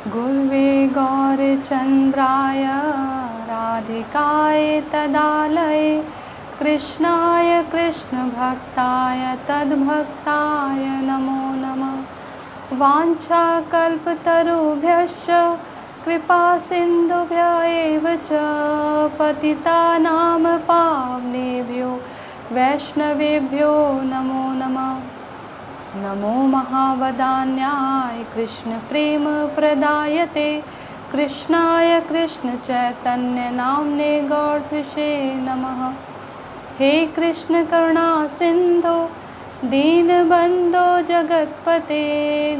गुरुवे गौरचन्द्राय राधिकाय तदालये कृष्णाय कृष्णभक्ताय तद्भक्ताय नमो नमः। वाञ्छाकल्पतरुभ्यश्च कृपासिन्धुभ्य एव च पतितानां पावनेभ्यो वैष्णवेभ्यो नमो नमः। नमो महावदान्याय कृष्णप्रेमप्रदायते कृष्णाय कृष्णचैतन्यनाम्ने गौरद्विषे नमः। हे कृष्ण करुणा सिन्धो दीनबन्धो जगत्पते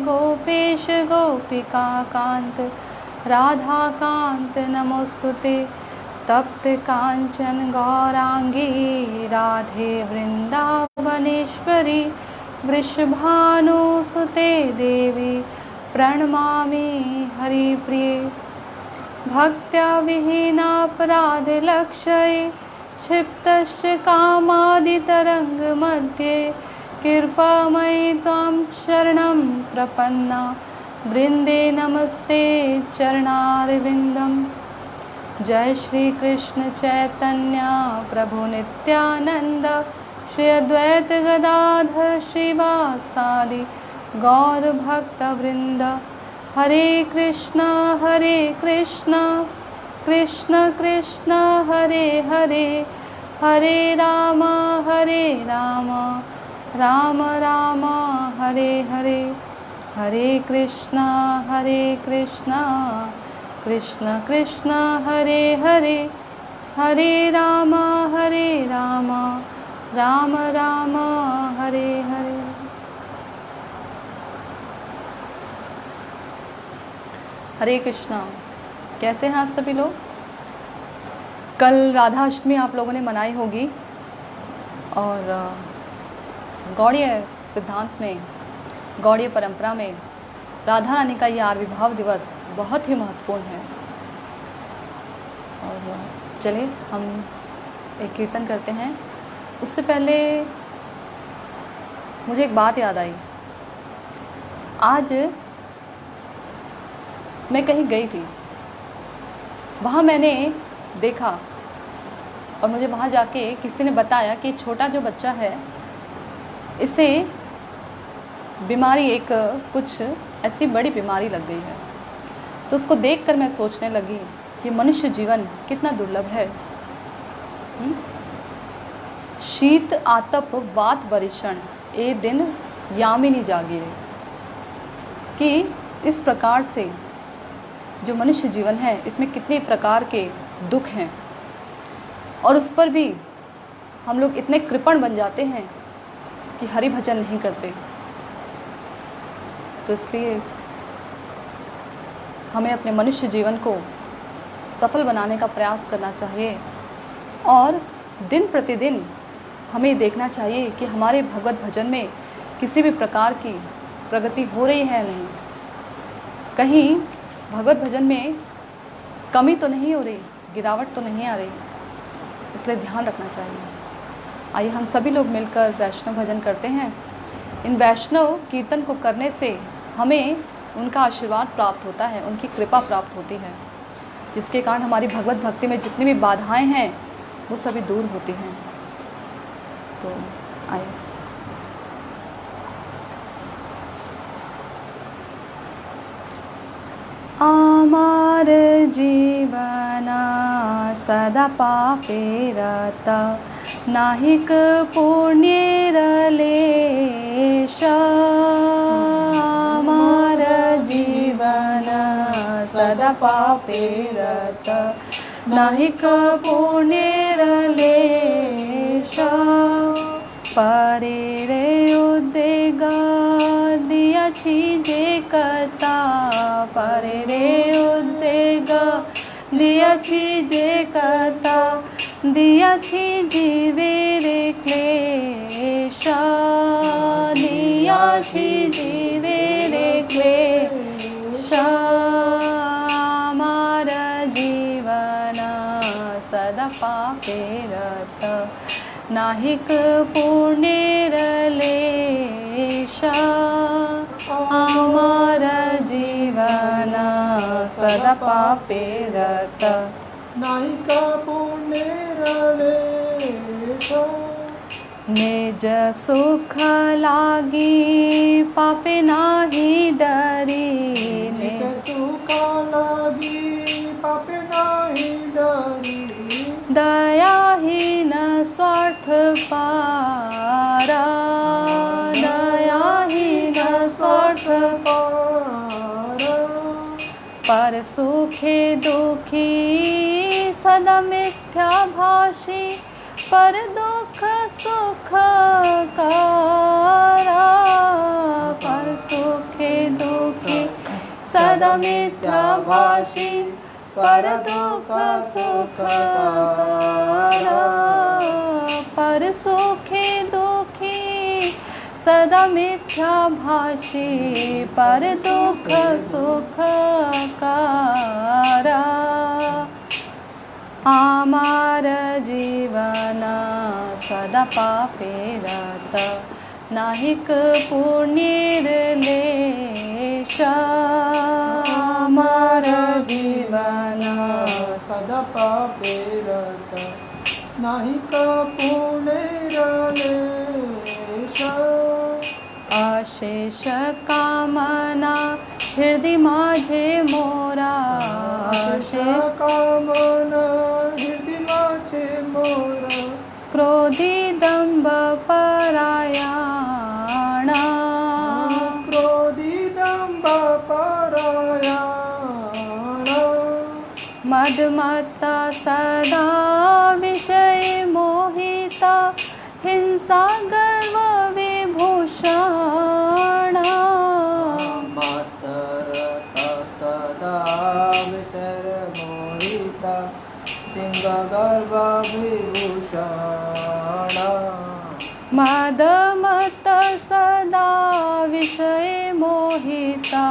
गोपेश गोपिकान्त राधाकान्त नमोस्तुते। तप्त कांचन गौरांगी राधे वृंदावनेश्वरी वृषभानुसुते देवी प्रणमामि हरिप्रिये। भक्त्या विहीनापराधलक्षये क्षिप्तश्च कामादितरङ्गमध्ये कृपामयि त्वां शरणं प्रपन्ना वृन्दे नमस्ते चरणारविन्दम्। जय श्री कृष्ण चैतन्य प्रभु नित्यानंद श्री अद्वैत गदाधर श्रीवासादि गौर भक्त वृंद। हरे कृष्णा कृष्ण कृष्ण हरे हरे हरे राम राम राम हरे हरे। हरे कृष्णा कृष्ण कृष्ण हरे हरे हरे राम राम राम हरे हरे। हरे कृष्णा। कैसे हैं आप सभी लोग? कल राधाष्टमी आप लोगों ने मनाई होगी और गौड़ीय सिद्धांत में, गौड़ीय परंपरा में राधा रानी का ये आविर्भाव दिवस बहुत ही महत्वपूर्ण है। और चलिए हम एक कीर्तन करते हैं। उससे पहले मुझे एक बात याद आई। आज मैं कहीं गई थी, वहाँ मैंने देखा और मुझे वहाँ जाके किसी ने बताया कि छोटा जो बच्चा है इसे बीमारी, एक कुछ ऐसी बड़ी बीमारी लग गई है। तो उसको देखकर मैं सोचने लगी ये मनुष्य जीवन कितना दुर्लभ है। शीत आतप वात वरिषण ए दिन यामिनी जागीरे, कि इस प्रकार से जो मनुष्य जीवन है इसमें कितने प्रकार के दुख हैं और उस पर भी हम लोग इतने कृपण बन जाते हैं कि हरि भजन नहीं करते। तो इसलिए हमें अपने मनुष्य जीवन को सफल बनाने का प्रयास करना चाहिए और दिन प्रतिदिन हमें देखना चाहिए कि हमारे भगवत भजन में किसी भी प्रकार की प्रगति हो रही है नहीं, कहीं भगवत भजन में कमी तो नहीं हो रही, गिरावट तो नहीं आ रही। इसलिए ध्यान रखना चाहिए। आइए हम सभी लोग मिलकर वैष्णव भजन करते हैं। इन वैष्णव कीर्तन को करने से हमें उनका आशीर्वाद प्राप्त होता है, उनकी कृपा प्राप्त होती है, जिसके कारण हमारी भगवत भक्ति में जितनी भी बाधाएं हैं वो सभी दूर होती हैं। तो आइए। आमार जीवना सदा पापे रत नाहिक पुण्येर लेश। आमार जीवना सदा पापे रत नाहिक पुण्येर लेश। परे रे उद्वेग दियाछि जे कता, परे रे उद्वेग दियाछि जे कता, दियाछि जीवे रे क्लेश, दियाछि जीवे रे क्लेश। आमार जीवन सदा पापे रत नाहिक पुण्येर लेश। आमार जीवन सदा पापे रत नाहिका पुण्यरलेश निज सुख लागी पापे नाही डरी निज सुख लागी पापे नाही डरी दयाहीन स्वार्थ पारा दयाहीन स्वार्थ पारा पर सुखे दुखी सदा मिथ्या भाषी पर दुख सुख कारा पर सुखे दुखी सदा मिथ्या भाषी पर दुख सुख कारा पर सुखे दुखी सदा मिथ्या भाषी पर दुख सुख कारा आमार जीवन सदा पापे रत नाहिक पुण्यरलेश आमार जीवन सदा पापे रत नाहिका पुण्यरलेश अशेष कामना हृदय माझे मोरा अशेष कामना हृदय माझे मोरा क्रोधी दंभ परायणा क्रोधी दंभ परायणा मदमत्ता सदा विषय मोहिता हिंसा गर्व विभूषण मत्सरता सदा विसर मोहिता सिंह गर्भ विभूषण मदमत्त सदा विषय मोहिता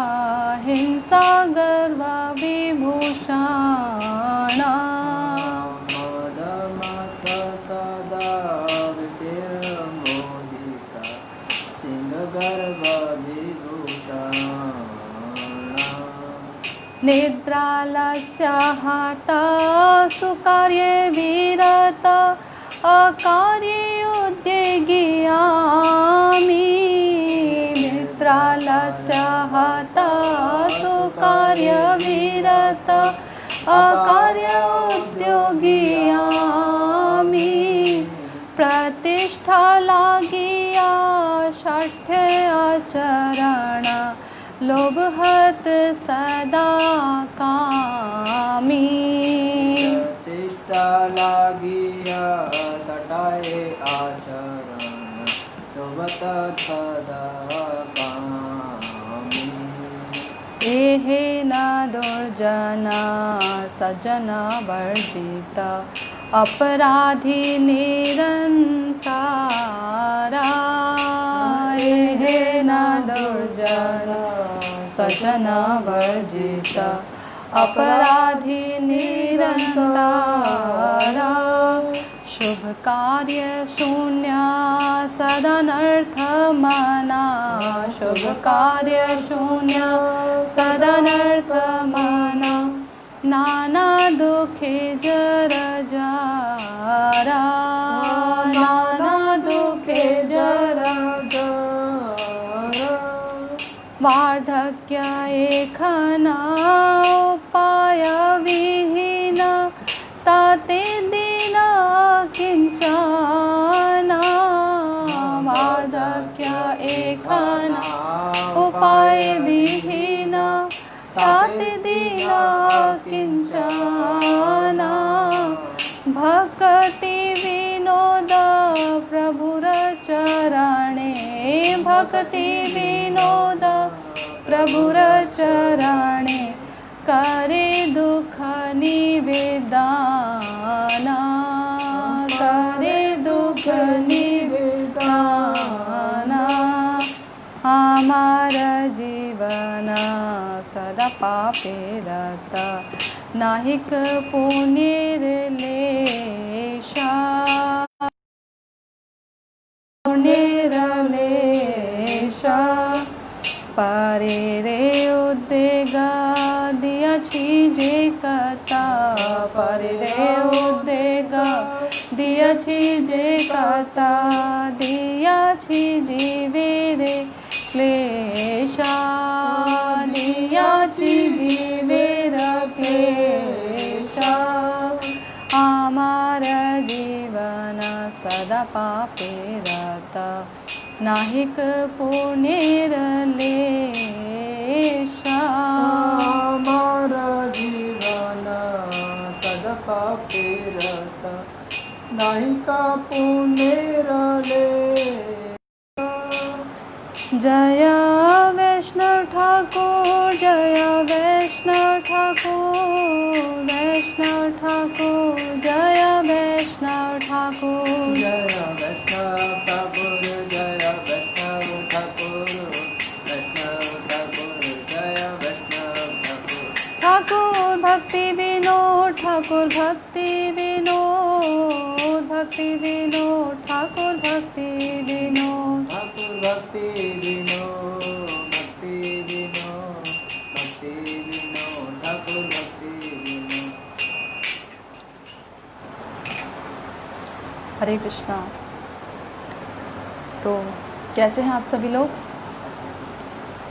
हिंसा गर्व विभूषण मदमत्त सदा विसर मोहिता सिंह गर्भ विभूषण निद्रालस्याहाता सुकार्ये विरत अकार्ये उद्योगियामि निद्रालस्याहाता सुकार्ये विरत अकार्ये उद्योगियामि प्रतिष्ठा लागिया षठ्य आचरण लोभहत सदा कामी प्रतिष्ठा लागिया सटाए आचरण लोभत सदा कामी एहे न दुर्जना सज्जन वर्जित अपराधी निरंतारा एहे न दुर्जना सज्जन वर्जित अपराधी निरंतारा शुभ कार्य शून्य सदनर्थ मना शुभ कार्य शून्य सदनर्थ मना नाना दुखे जर जारा नाना दुखे जर वार्धक्य एखना उपाय विहीन ताते दिन किंचना वार्धक्य एखना उपाय विहीन ताते दिन किंचना भक्ति विनोद प्रभुर चरणे भक्ति विनोद प्रभुर चरणे करे दुख निवेदना करे दुख निवेदना हमार जीवन सदा पापे रत नाहिक पुण्यरलेशा पुण्यरलेशा पारे रे उद्वेग दिया छी कथा परिरे उद्वेग दियाछि जे कथा दियाछि जीवेरे क्लेशा दियाछि जीवेर क्लेशा आमार जीवन सदा पापे रत नाहिक पुण्येर लेशा आमार जीवन सदा पापे रत नाहिक पुण्येर लेशा। जय वैष्णव ठाकुर जय वैष्णव ठाकुर वैष्णव ठाकुर जय वैष्णव ठाकुर जय वैष्णव ठाकुर जय वैष्णव ठाकुर वैष्णव ठाकुर जय वैष्णव ठाकुर। ठाकुर भक्ति विनोद ठाकुर भक्ति विनोद भक्ति विनोद ठाकुर भक्ति विनोद ठाकुर भक्ति विनोद भक्ति विनोद भक्ति विनोद ठाकुर भक्ति विनोद। हरे कृष्णा। तो कैसे हैं आप सभी लोग?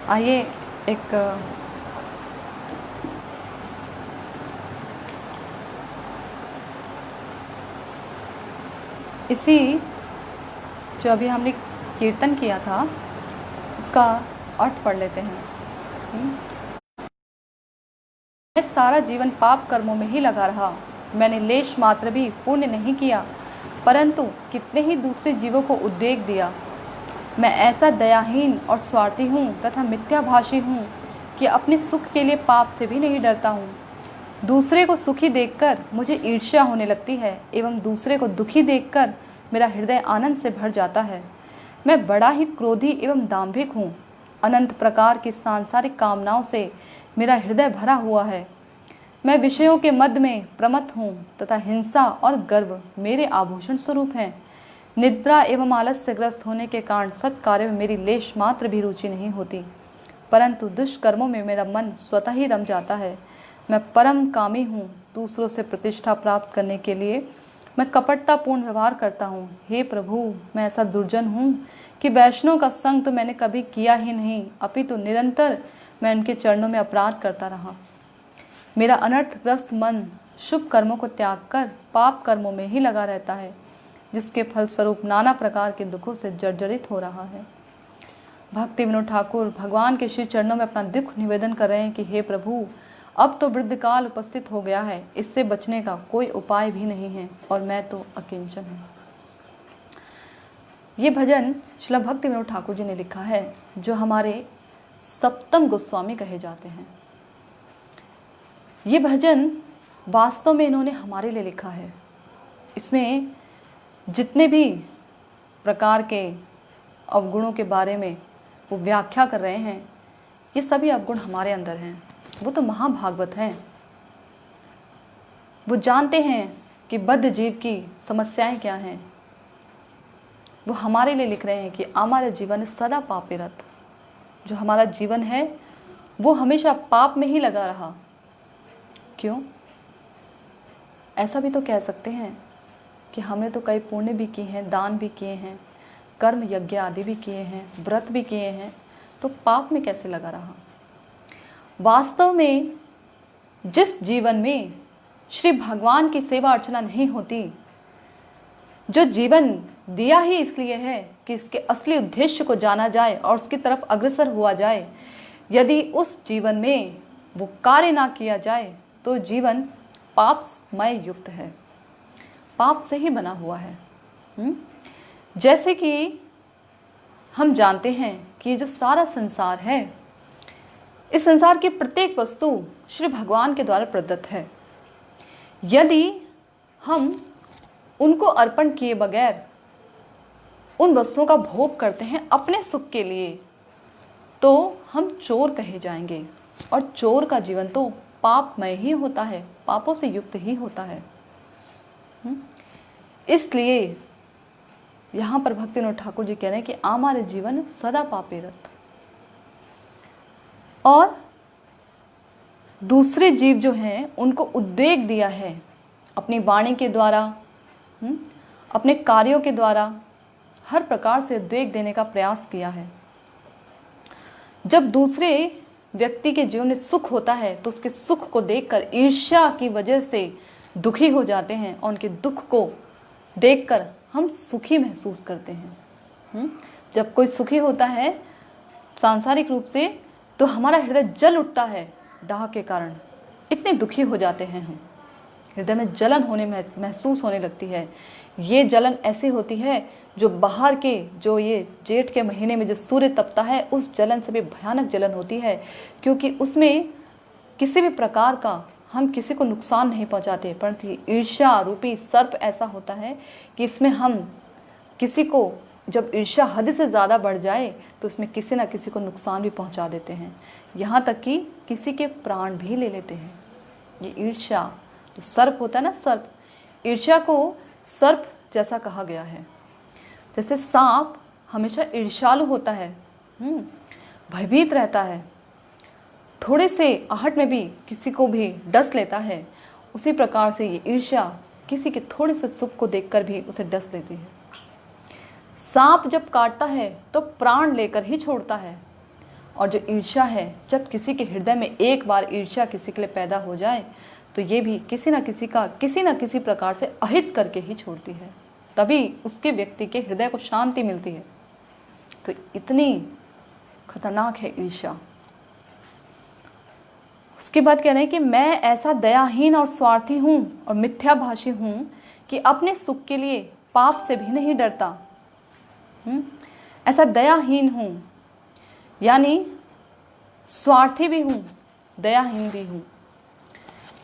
आइए एक इसी जो अभी हमने कीर्तन किया था उसका अर्थ पढ़ लेते हैं। मैं सारा जीवन पाप कर्मों में ही लगा रहा, मैंने लेश मात्र भी पुण्य नहीं किया, परंतु कितने ही दूसरे जीवों को उद्वेग दिया। मैं ऐसा दयाहीन और स्वार्थी हूँ तथा मिथ्याभाषी हूँ कि अपने सुख के लिए पाप से भी नहीं डरता हूँ। दूसरे को सुखी देखकर मुझे ईर्ष्या होने लगती है एवं दूसरे को दुखी देखकर मेरा हृदय आनंद से भर जाता है। मैं बड़ा ही क्रोधी एवं दाम्भिक हूँ। अनंत प्रकार की सांसारिक कामनाओं से मेरा हृदय भरा हुआ है। मैं विषयों के मध्य में प्रमत्त हूँ तथा हिंसा और गर्व मेरे आभूषण स्वरूप हैं। निद्रा एवं आलस से ग्रस्त होने के कारण सत्कार्य में मेरी लेश मात्र भी रुचि नहीं होती, परंतु दुष्कर्मों में मेरा मन स्वतः ही रम जाता है। मैं परम कामी हूँ। दूसरों से प्रतिष्ठा प्राप्त करने के लिए मैं कपटतापूर्ण व्यवहार करता हूँ। हे प्रभु, मैं ऐसा दुर्जन हूँ कि वैष्णव का संग तो मैंने कभी किया ही नहीं, अपितु निरंतर मैं उनके चरणों में अपराध करता रहा। मेरा अनर्थग्रस्त मन शुभ कर्मों को त्याग कर पाप कर्मों में ही लगा रहता है, जिसके फलस्वरूप नाना प्रकार के दुखों से जर्जरित हो रहा है। भक्ति विनोद ठाकुर भगवान के श्री चरणों में अपना दुख निवेदन कर रहे हैं कि हे प्रभु, अब तो वृद्धकाल उपस्थित हो गया है, इससे बचने का कोई उपाय भी नहीं है और मैं तो अकिंचन हूँ। ये भजन श्रील भक्ति विनोद ठाकुर जी ने लिखा है, जो हमारे सप्तम गोस्वामी कहे जाते हैं। ये भजन वास्तव में इन्होंने हमारे लिए लिखा है। इसमें जितने भी प्रकार के अवगुणों के बारे में वो व्याख्या कर रहे हैं, ये सभी अवगुण हमारे अंदर हैं। वो तो महाभागवत हैं। वो जानते हैं कि बद्ध जीव की समस्याएं क्या हैं। वो हमारे लिए लिख रहे हैं कि हमारा जीवन सदा पापे रत। जो हमारा जीवन है वो हमेशा पाप में ही लगा रहा। क्यों? ऐसा भी तो कह सकते हैं कि हमने तो कई पुण्य भी किए हैं, दान भी किए हैं, कर्म यज्ञ आदि भी किए हैं, व्रत भी किए हैं, तो पाप में कैसे लगा रहा? वास्तव में जिस जीवन में श्री भगवान की सेवा अर्चना नहीं होती, जो जीवन दिया ही इसलिए है कि इसके असली उद्देश्य को जाना जाए और उसकी तरफ अग्रसर हुआ जाए, यदि उस जीवन में वो कार्य ना किया जाए तो जीवन पापमय युक्त है, पाप से ही बना हुआ है। जैसे कि हम जानते हैं कि जो सारा संसार है, इस संसार की प्रत्येक वस्तु श्री भगवान के द्वारा प्रदत्त है। यदि हम उनको अर्पण किए बगैर उन वस्तुओं का भोग करते हैं अपने सुख के लिए, तो हम चोर कहे जाएंगे, और चोर का जीवन तो पापमय ही होता है, पापों से युक्त ही होता है। इसलिए यहाँ पर भक्ति विनोद ठाकुर जी कह रहे हैं कि हमारे जीवन सदा पापे रत। और दूसरे जीव जो हैं उनको उद्वेग दिया है अपनी वाणी के द्वारा, अपने कार्यों के द्वारा, हर प्रकार से उद्वेग देने का प्रयास किया है। जब दूसरे व्यक्ति के जीवन में सुख होता है तो उसके सुख को देखकर ईर्ष्या की वजह से दुखी हो जाते हैं और उनके दुख को देखकर हम सुखी महसूस करते हैं। जब कोई सुखी होता है सांसारिक रूप से तो हमारा हृदय जल उठता है डाह के कारण, इतने दुखी हो जाते हैं हम, हृदय में जलन होने महसूस होने लगती है। ये जलन ऐसी होती है जो बाहर के, जो ये जेठ के महीने में जो सूर्य तपता है उस जलन से भी भयानक जलन होती है, क्योंकि उसमें किसी भी प्रकार का हम किसी को नुकसान नहीं पहुंचाते, परंतु ईर्ष्या रूपी सर्प ऐसा होता है कि इसमें हम किसी को, जब ईर्ष्या हद से ज़्यादा बढ़ जाए तो उसमें किसी ना किसी को नुकसान भी पहुंचा देते हैं, यहाँ तक कि किसी के प्राण भी ले लेते हैं। ये ईर्ष्या जो सर्प होता है ना, सर्प, ईर्ष्या को सर्प जैसा कहा गया है। जैसे सांप हमेशा ईर्ष्यालु होता है, भयभीत रहता है, थोड़े से आहट में भी किसी को भी डस लेता है, उसी प्रकार से ये ईर्ष्या किसी के थोड़े से सुख को देखकर भी उसे डस लेती है। सांप जब काटता है तो प्राण लेकर ही छोड़ता है, और जो ईर्ष्या है, जब किसी के हृदय में एक बार ईर्ष्या किसी के लिए पैदा हो जाए तो ये भी किसी न किसी प्रकार से अहित करके ही छोड़ती है, तभी उसके व्यक्ति के हृदय को शांति मिलती है। तो इतनी खतरनाक है ईर्ष्या। उसके बाद कह रहे हैं कि मैं ऐसा दयाहीन और स्वार्थी हूँ और मिथ्याभाषी हूँ कि अपने सुख के लिए पाप से भी नहीं डरता। ऐसा दयाहीन हूँ, यानी स्वार्थी भी हूँ, दयाहीन भी हूँ।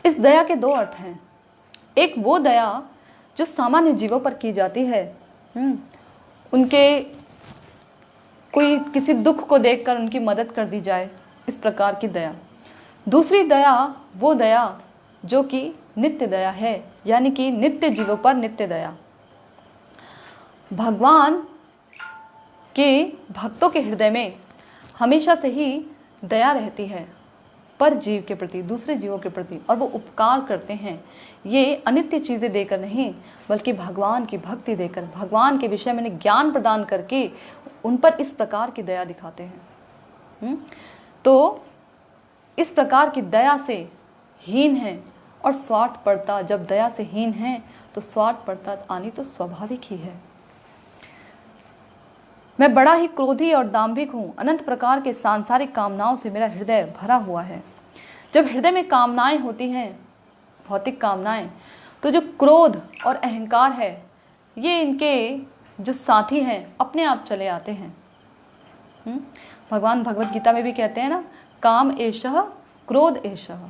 इस दया के दो अर्थ हैं। एक वो दया जो सामान्य जीवों पर की जाती है, उनके कोई किसी दुख को देखकर उनकी मदद कर दी जाए, इस प्रकार की दया। दूसरी दया वो दया जो कि नित्य दया है, यानी कि नित्य जीवों पर नित्य दया। भगवान के भक्तों के हृदय में हमेशा से ही दया रहती है पर जीव के प्रति, दूसरे जीवों के प्रति, और वो उपकार करते हैं। ये अनित्य चीज़ें देकर नहीं, बल्कि भगवान की भक्ति देकर, भगवान के विषय में ज्ञान प्रदान करके उन पर इस प्रकार की दया दिखाते हैं। तो इस प्रकार की दया से हीन है और स्वार्थ पड़ता, जब दया से हीन है तो स्वार्थ पड़ता आनी तो स्वाभाविक ही है। मैं बड़ा ही क्रोधी और दाम्भिक हूँ, अनंत प्रकार के सांसारिक कामनाओं से मेरा हृदय भरा हुआ है। जब हृदय में कामनाएं होती हैं, भौतिक कामनाएं, तो जो क्रोध और अहंकार है, ये इनके जो साथी हैं अपने आप चले आते हैं। भगवान भगवत गीता में भी कहते हैं ना, काम एषः क्रोध एषः,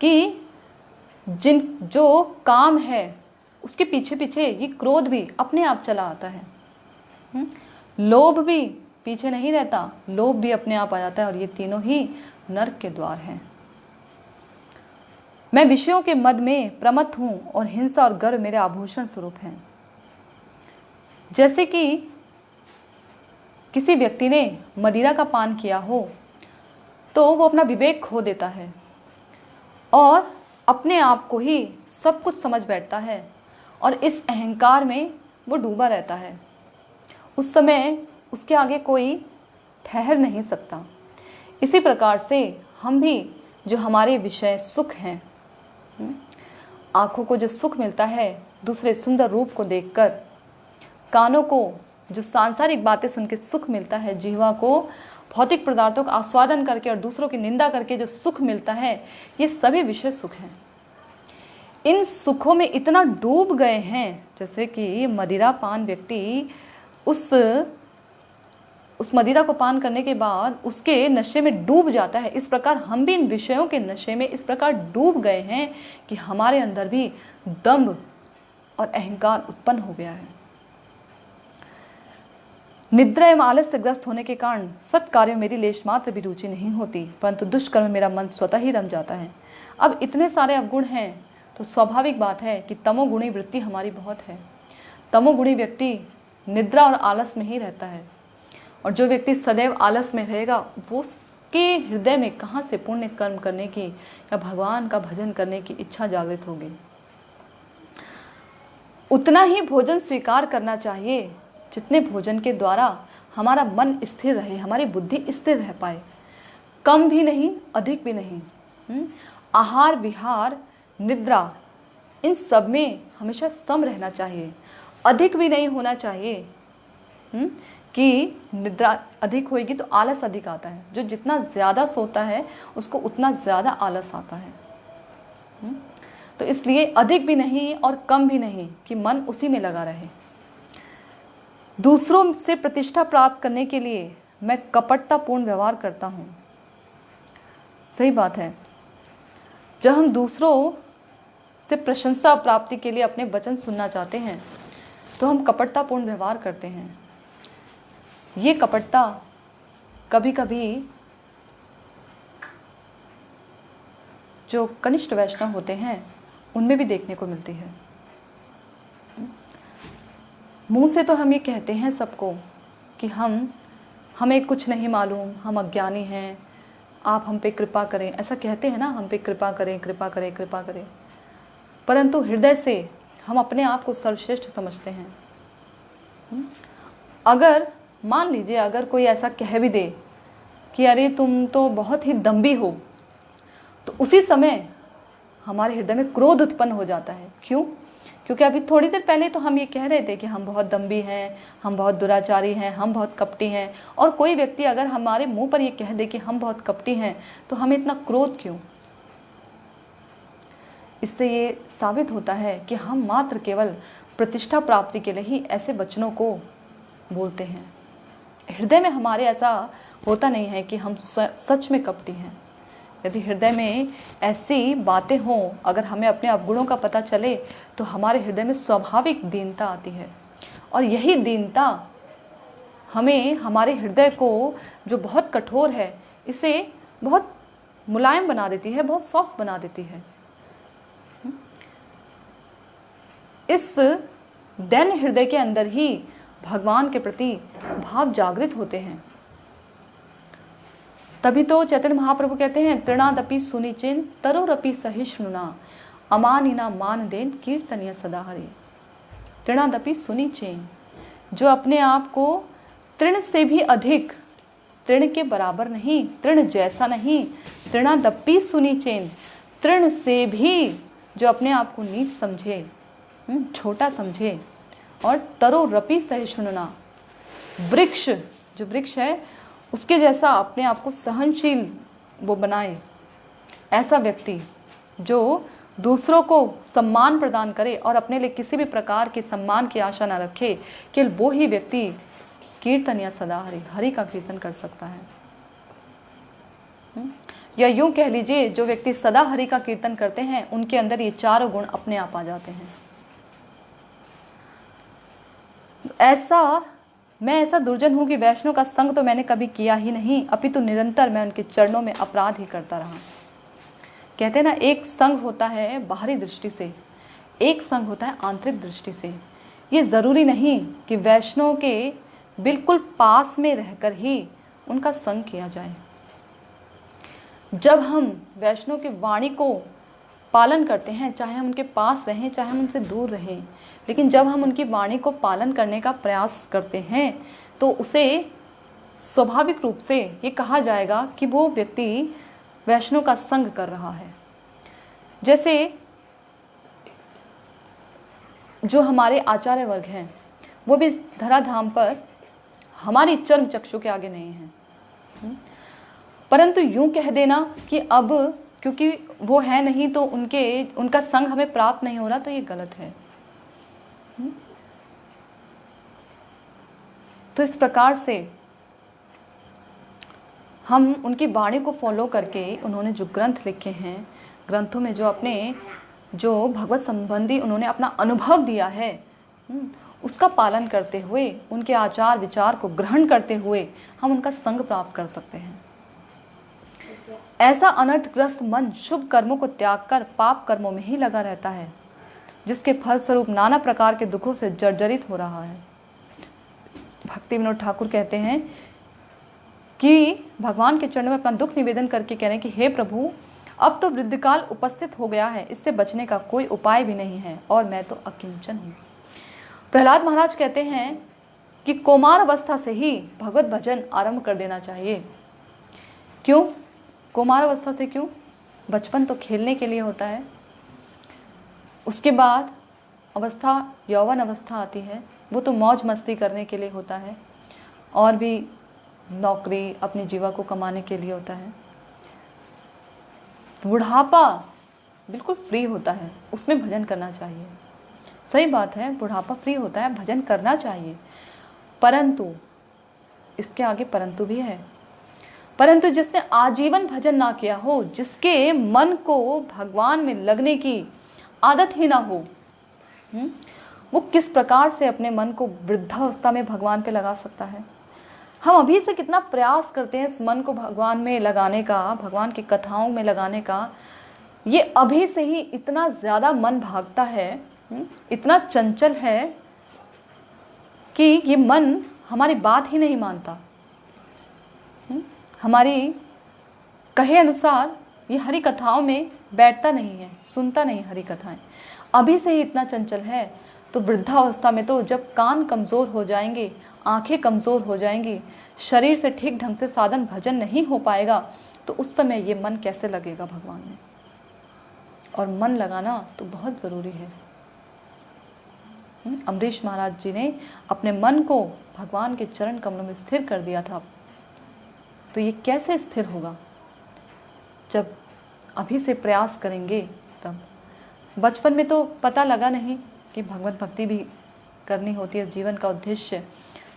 कि जो काम है उसके पीछे पीछे ये क्रोध भी अपने आप चला आता है। लोभ भी पीछे नहीं रहता, लोभ भी अपने आप आ जाता है, और ये तीनों ही नरक के द्वार हैं। मैं विषयों के मद में प्रमत्त हूं और हिंसा और गर्व मेरे आभूषण स्वरूप हैं। जैसे कि किसी व्यक्ति ने मदिरा का पान किया हो तो वो अपना विवेक खो देता है और अपने आप को ही सब कुछ समझ बैठता है, और इस अहंकार में वो डूबा रहता है। उस समय उसके आगे कोई ठहर नहीं सकता। इसी प्रकार से हम भी, जो हमारे विषय सुख हैं, आँखों को जो सुख मिलता है दूसरे सुंदर रूप को देखकर, कानों को जो सांसारिक बातें सुन के सुख मिलता है, जिह्वा को भौतिक पदार्थों का आस्वादन करके और दूसरों की निंदा करके जो सुख मिलता है, ये सभी विषय सुख हैं। इन सुखों में इतना डूब गए हैं, जैसे कि मदिरा पान व्यक्ति उस मदिरा को पान करने के बाद उसके नशे में डूब जाता है। इस प्रकार हम भी इन विषयों के नशे में इस प्रकार डूब गए हैं कि हमारे अंदर भी दंभ और अहंकार उत्पन्न हो गया है। निद्रा एवं आलस्य से ग्रस्त होने के कारण सत्कार्यों में मेरी लेश मात्र भी रुचि नहीं होती, परंतु दुष्कर्म में मेरा मन स्वतः ही रम जाता है। अब इतने सारे अवगुण हैं तो स्वाभाविक बात है कि तमोगुणी वृत्ति हमारी बहुत है। तमोगुणी व्यक्ति निद्रा और आलस में ही रहता है, और जो व्यक्ति सदैव आलस में रहेगा वो आपके हृदय में कहाँ से पुण्य कर्म करने की या भगवान का भजन करने की इच्छा जागृत होगी। उतना ही भोजन स्वीकार करना चाहिए जितने भोजन के द्वारा हमारा मन स्थिर रहे, हमारी बुद्धि स्थिर रह पाए। कम भी नहीं, अधिक भी नहीं। आहार विहार निद्रा इन सब में हमेशा सम रहना चाहिए। अधिक भी नहीं होना चाहिए कि निद्रा अधिक होएगी तो आलस अधिक आता है। जो जितना ज़्यादा सोता है उसको उतना ज़्यादा आलस आता है। तो इसलिए अधिक भी नहीं और कम भी नहीं कि मन उसी में लगा रहे। दूसरों से प्रतिष्ठा प्राप्त करने के लिए मैं कपटतापूर्ण व्यवहार करता हूँ। सही बात है। जब हम दूसरों से प्रशंसा प्राप्ति के लिए अपने वचन सुनना चाहते हैं तो हम कपटतापूर्ण व्यवहार करते हैं। ये कपटता कभी कभी जो कनिष्ठ वैष्णव होते हैं उनमें भी देखने को मिलती है। मुंह से तो हम ये कहते हैं सबको कि हमें कुछ नहीं मालूम, हम अज्ञानी हैं, आप हम पे कृपा करें, ऐसा कहते हैं ना, हम पे कृपा करें, कृपा करें, कृपा करें। परंतु हृदय से हम अपने आप को सर्वश्रेष्ठ समझते हैं। अगर मान लीजिए अगर कोई ऐसा कह भी दे कि अरे तुम तो बहुत ही दम्भी हो, तो उसी समय हमारे हृदय में क्रोध उत्पन्न हो जाता है। क्यों? क्योंकि अभी थोड़ी देर पहले तो हम ये कह रहे थे कि हम बहुत दम्भी हैं, हम बहुत दुराचारी हैं, हम बहुत कपटी हैं। और कोई व्यक्ति अगर हमारे मुंह पर ये कह दे कि हम बहुत कपटी हैं तो हमें इतना क्रोध क्यों? इससे ये साबित होता है कि हम मात्र केवल प्रतिष्ठा प्राप्ति के लिए ही ऐसे वचनों को बोलते हैं। हृदय में हमारे ऐसा होता नहीं है कि हम सच में कपटी हैं। यदि हृदय में ऐसी बातें हों, अगर हमें अपने अवगुणों का पता चले तो हमारे हृदय में स्वाभाविक दीनता आती है। और यही दीनता हमें हमारे हृदय को जो बहुत कठोर है इसे बहुत मुलायम बना देती है, बहुत सॉफ्ट बना देती है। इस दैन्य हृदय के अंदर ही भगवान के प्रति भाव जागृत होते हैं। तभी तो चैतन्य महाप्रभु कहते हैं तृणादपि सुनिचेन तरोरपि सहिष्णुना अमानिना मान देन कीर्तनिय सदा हरि। तृणादपि सुनिचेन, जो अपने आप को तृण से भी अधिक, तृण के बराबर नहीं, तृण जैसा नहीं, तृणादपि सुनिचेन, तृण से भी जो अपने आप को नीच समझे, छोटा समझे, और तरोरपि सहिष्णुना, वृक्ष, जो वृक्ष है उसके जैसा अपने आप को सहनशील वो बनाए। ऐसा व्यक्ति जो दूसरों को सम्मान प्रदान करे और अपने लिए किसी भी प्रकार के सम्मान की आशा न रखे, केवल वो ही व्यक्ति कीर्तन या सदा हरि का कीर्तन कर सकता है। या यूं कह लीजिए, जो व्यक्ति सदा हरि का कीर्तन करते हैं उनके अंदर ये चारों गुण अपने आप आ जाते हैं। मैं ऐसा दुर्जन हूं कि वैष्णव का संग तो मैंने कभी किया ही नहीं, अपितु निरंतर मैं उनके चरणों में अपराध ही करता रहा। कहते हैं ना, एक संग होता है बाहरी दृष्टि से, एक संग होता है आंतरिक दृष्टि से। ये जरूरी नहीं कि वैष्णव के बिल्कुल पास में रहकर ही उनका संग किया जाए। जब हम वैष्णव की वाणी को पालन करते हैं, चाहे हम उनके पास रहें चाहे हम उनसे दूर रहें, लेकिन जब हम उनकी वाणी को पालन करने का प्रयास करते हैं तो उसे स्वाभाविक रूप से ये कहा जाएगा कि वो व्यक्ति वैष्णव का संग कर रहा है। जैसे जो हमारे आचार्य वर्ग हैं वो भी धराधाम पर हमारी चर्म चक्षु के आगे नहीं है, परंतु यूं कह देना कि अब क्योंकि वो है नहीं तो उनका संग हमें प्राप्त नहीं हो रहा, तो ये गलत है। तो इस प्रकार से हम उनकी वाणी को फॉलो करके, उन्होंने जो ग्रंथ लिखे हैं, ग्रंथों में जो भगवत संबंधी उन्होंने अपना अनुभव दिया है, उसका पालन करते हुए, उनके आचार विचार को ग्रहण करते हुए हम उनका संग प्राप्त कर सकते हैं। ऐसा अनर्थग्रस्त मन शुभ कर्मों को त्याग कर पाप कर्मों में ही लगा रहता है, जिसके फलस्वरूप नाना प्रकार के दुखों से जर्जरित हो रहा है। भक्ति विनोद ठाकुर कहते हैं कि भगवान के चरणों में अपना दुख निवेदन करके कह रहे हैं कि हे प्रभु, अब तो वृद्धकाल उपस्थित हो गया है, इससे बचने का कोई उपाय भी नहीं है और मैं तो अकिंचन हूँ। प्रहलाद महाराज कहते हैं कि कौमार अवस्था से ही भगवत भजन आरंभ कर देना चाहिए। क्यों कौमार अवस्था से? क्यों? बचपन तो खेलने के लिए होता है, उसके बाद अवस्था यौवन अवस्था आती है, वो तो मौज मस्ती करने के लिए होता है और भी नौकरी अपनी जीवा को कमाने के लिए होता है। बुढ़ापा बिल्कुल फ्री होता है, उसमें भजन करना चाहिए। सही बात है, बुढ़ापा फ्री होता है, भजन करना चाहिए, परंतु इसके आगे परंतु भी है। परंतु जिसने आजीवन भजन ना किया हो, जिसके मन को भगवान में लगने की आदत ही ना हो, वो किस प्रकार से अपने मन को वृद्धावस्था में भगवान पे लगा सकता है? हम अभी से कितना प्रयास करते हैं इस मन को भगवान में लगाने का, भगवान की कथाओं में लगाने का। ये अभी से ही इतना ज़्यादा मन भागता है, इतना चंचल है कि ये मन हमारी बात ही नहीं मानता। हमारी कहे अनुसार ये हरि कथाओं में बैठता नहीं है, सुनता नहीं हरि कथाएं। अभी से ही इतना चंचल है, तो वृद्धावस्था में तो जब कान कमज़ोर हो जाएंगे, आंखें कमज़ोर हो जाएंगी, शरीर से ठीक ढंग से साधन भजन नहीं हो पाएगा, तो उस समय ये मन कैसे लगेगा भगवान में? और मन लगाना तो बहुत ज़रूरी है। अम्बरीश महाराज जी ने अपने मन को भगवान के चरण कमलों में स्थिर कर दिया था, तो ये कैसे स्थिर होगा? जब अभी से प्रयास करेंगे तब। बचपन में तो पता लगा नहीं कि भगवत भक्ति भी करनी होती है, जीवन का उद्देश्य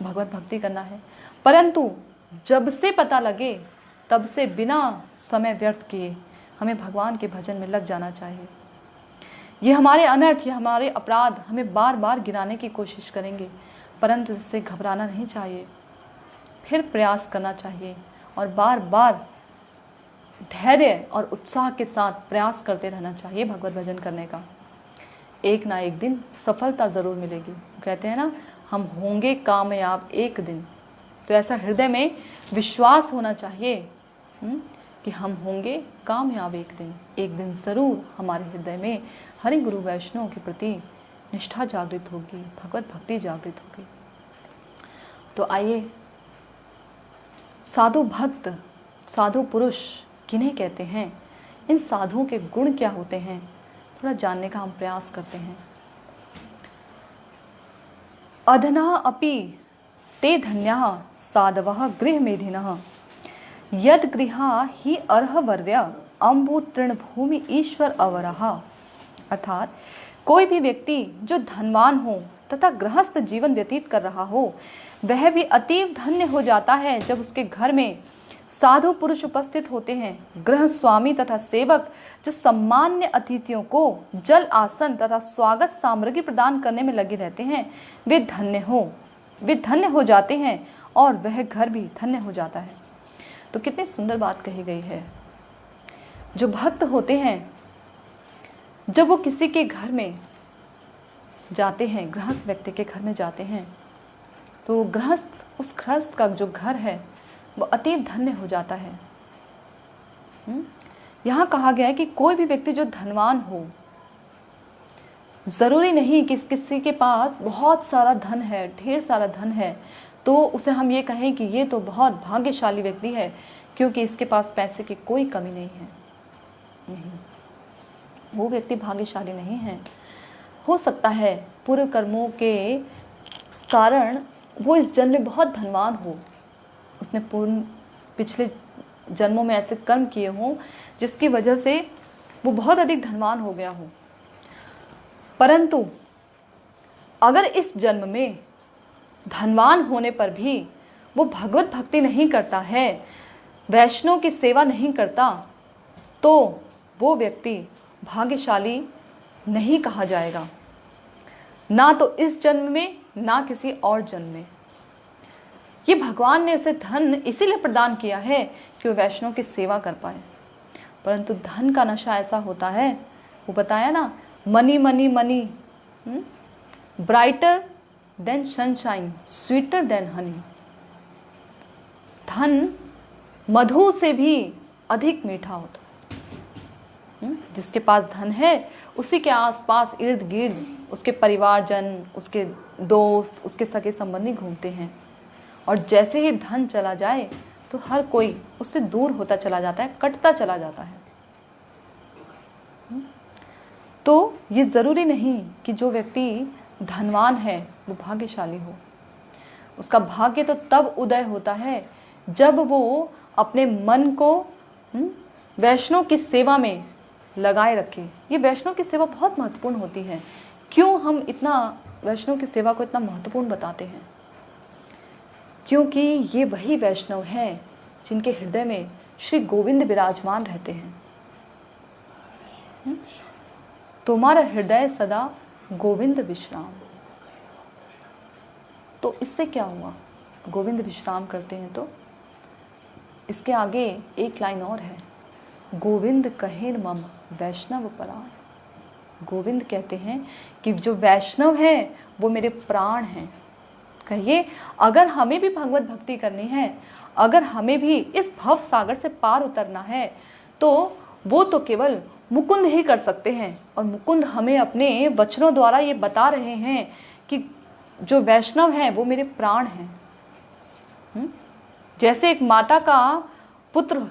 भगवत भक्ति करना है, परंतु जब से पता लगे तब से बिना समय व्यर्थ किए हमें भगवान के भजन में लग जाना चाहिए। ये हमारे अनर्थ, ये हमारे अपराध हमें बार बार गिराने की कोशिश करेंगे, परंतु इससे घबराना नहीं चाहिए, फिर प्रयास करना चाहिए और बार बार धैर्य और उत्साह के साथ प्रयास करते रहना चाहिए भगवत भजन करने का। एक ना एक दिन सफलता ज़रूर मिलेगी। कहते हैं ना, हम होंगे कामयाब एक दिन। तो ऐसा हृदय में विश्वास होना चाहिए कि हम होंगे कामयाब एक दिन ज़रूर हमारे हृदय में हरि गुरु वैष्णव के प्रति निष्ठा जागृत होगी, भगवत भक्ति जागृत होगी। तो आइए, साधु भक्त, साधु पुरुष किन्हें कहते हैं, इन साधुओं के गुण क्या होते हैं, थोड़ा जानने का हम प्रयास करते हैं। अधना अपि ते धन्याः साधवः गृहमेधिनः यद गृहा ही अर्हवर्य अम्बु तृणभूमि ईश्वर अवरः। अर्थात कोई भी व्यक्ति जो धनवान हो तथा गृहस्थ जीवन व्यतीत कर रहा हो, वह भी अतीव धन्य हो जाता है जब उसके घर में साधु पुरुष उपस्थित होते हैं। गृह स्वामी तथा सेवक जो सम्मान्य अतिथियों को जल आसन तथा स्वागत सामग्री प्रदान करने में लगे रहते हैं, वे धन्य हो जाते हैं और वह घर भी धन्य हो जाता है। तो कितनी सुंदर बात कही गई है। जो भक्त होते हैं, जब वो किसी के घर में जाते हैं, गृहस्थ व्यक्ति के घर में जाते हैं, तो उस गृहस्थ का जो घर है वो अतीव धन्य हो जाता है। यहाँ कहा गया है कि कोई भी व्यक्ति जो धनवान हो, ज़रूरी नहीं कि किसी के पास बहुत सारा धन है, ढेर सारा धन है, तो उसे हम ये कहें कि ये तो बहुत भाग्यशाली व्यक्ति है क्योंकि इसके पास पैसे की कोई कमी नहीं है। नहीं, वो व्यक्ति भाग्यशाली नहीं है। हो सकता है पूर्व कर्मों के कारण वो इस जन्म में बहुत धनवान हो, उसने पिछले जन्मों में ऐसे कर्म किए हों जिसकी वजह से वो बहुत अधिक धनवान हो गया हो, परंतु अगर इस जन्म में धनवान होने पर भी वो भगवत भक्ति नहीं करता है, वैष्णव की सेवा नहीं करता, तो वो व्यक्ति भाग्यशाली नहीं कहा जाएगा, ना तो इस जन्म में ना किसी और जन्म में। ये भगवान ने उसे धन इसीलिए प्रदान किया है कि वो वैष्णव की सेवा कर पाए, परंतु धन का नशा ऐसा होता है, वो बताया ना, money money money, brighter then sunshine, sweeter than Honey. धन मधु से भी अधिक मीठा होता है। जिसके पास धन है उसी के आसपास इर्द गिर्द उसके परिवारजन, उसके दोस्त, उसके सगे संबंधी घूमते हैं, और जैसे ही धन चला जाए तो हर कोई उससे दूर होता चला जाता है, कटता चला जाता है। तो ये ज़रूरी नहीं कि जो व्यक्ति धनवान है वो भाग्यशाली हो। उसका भाग्य तो तब उदय होता है जब वो अपने मन को वैष्णव की सेवा में लगाए रखे। ये वैष्णव की सेवा बहुत महत्वपूर्ण होती है। क्यों हम इतना वैष्णव की सेवा को इतना महत्वपूर्ण बताते हैं? क्योंकि ये वही वैष्णव हैं जिनके हृदय में श्री गोविंद विराजमान रहते हैं। तुम्हारा हृदय सदा गोविंद विश्राम। तो इससे क्या हुआ? गोविंद विश्राम करते हैं तो इसके आगे एक लाइन और है, गोविंद कहेन मम वैष्णव प्राण। गोविंद कहते हैं कि जो वैष्णव है वो मेरे प्राण हैं। कहिए, अगर हमें भी भगवत भक्ति करनी है, अगर हमें भी इस भव सागर से पार उतरना है, तो वो तो केवल मुकुंद ही कर सकते हैं। और मुकुंद हमें अपने वचनों द्वारा ये बता रहे हैं कि जो वैष्णव हैं वो मेरे प्राण हैं। जैसे एक माता का पुत्र,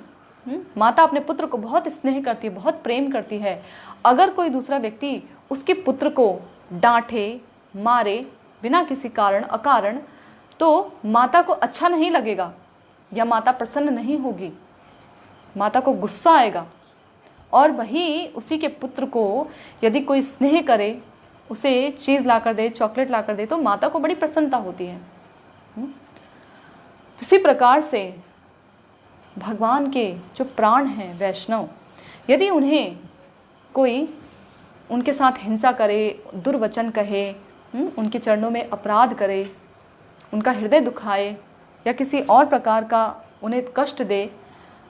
माता अपने पुत्र को बहुत स्नेह करती है, बहुत प्रेम करती है। अगर कोई दूसरा व्यक्ति उसके पुत्र को डांटे, मारे बिना किसी कारण अकारण, तो माता को अच्छा नहीं लगेगा या माता प्रसन्न नहीं होगी, माता को गुस्सा आएगा। और वही उसी के पुत्र को यदि कोई स्नेह करे, उसे चीज़ ला कर दे, चॉकलेट ला कर दे, तो माता को बड़ी प्रसन्नता होती है। इसी प्रकार से भगवान के जो प्राण हैं वैष्णव, यदि उन्हें कोई उनके साथ हिंसा करे, दुर्वचन कहे, उनके चरणों में अपराध करे, उनका हृदय दुखाए या किसी और प्रकार का उन्हें कष्ट दे,